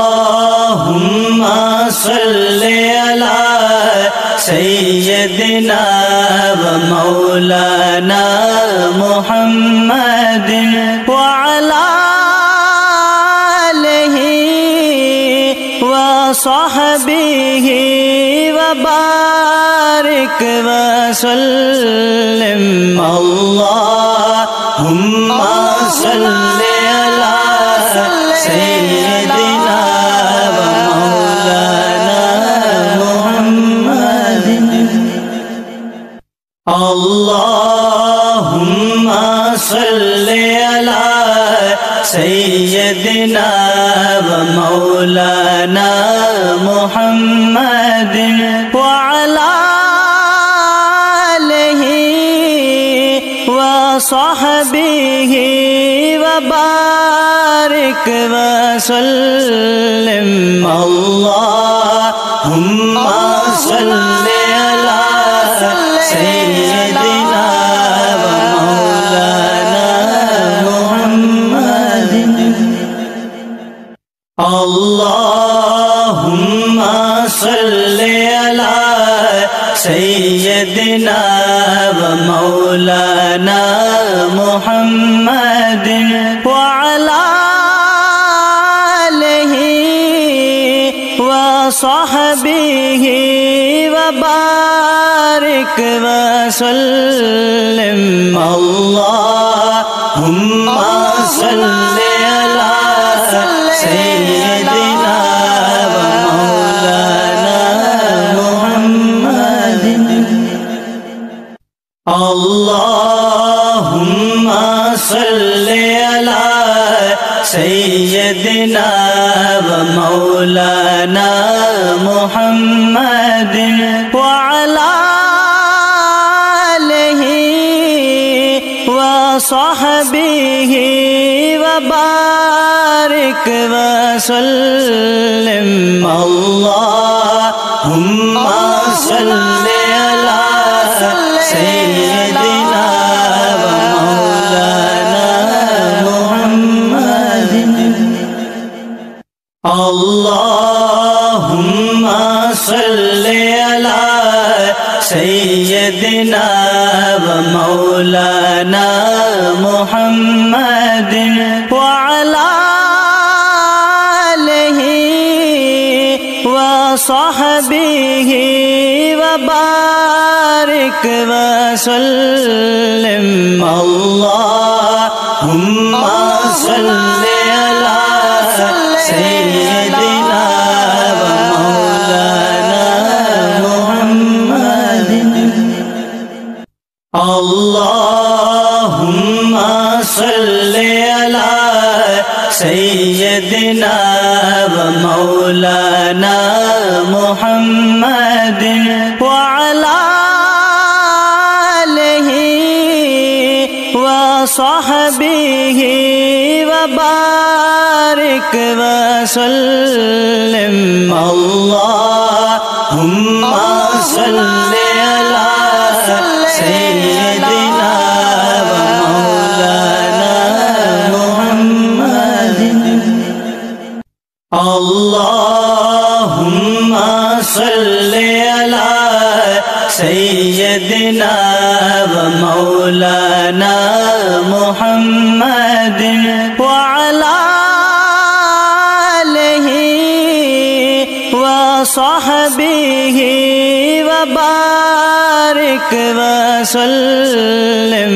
اللهم صل على سيدنا ومولانا محمد وعلى آله وصحبه وبارك وسلم اللهم صل على سيدنا ومولانا محمد اللهم صل على سيدنا ومولانا محمد وعلى آله وصحبه وبارك وسلم اللهم صل على سيدنا ومولانا محمد اللهم صل على سيدنا ومولانا محمد وعلى آله وصحبه وبارك وسلم اللهم صل على سيدنا ومولانا محمد اللهم صل على سيدنا ومولانا محمد وعلى آله وصحبه وبارك وسلم اللهم صل على سيدنا ومولانا محمد اللهم صل على سيدنا ومولانا محمد وعلى آله وصحبه وبارك وسلم اللهم صل على سيدنا ومولانا محمد اللهم صل على سيدنا ومولانا محمد وعلى آله وصحبه وبارك وسلم اللهم صل على سيدنا ومولانا محمد اللهم صل على سيدنا ومولانا محمد وعلى آله وصحبه وبارك وسلم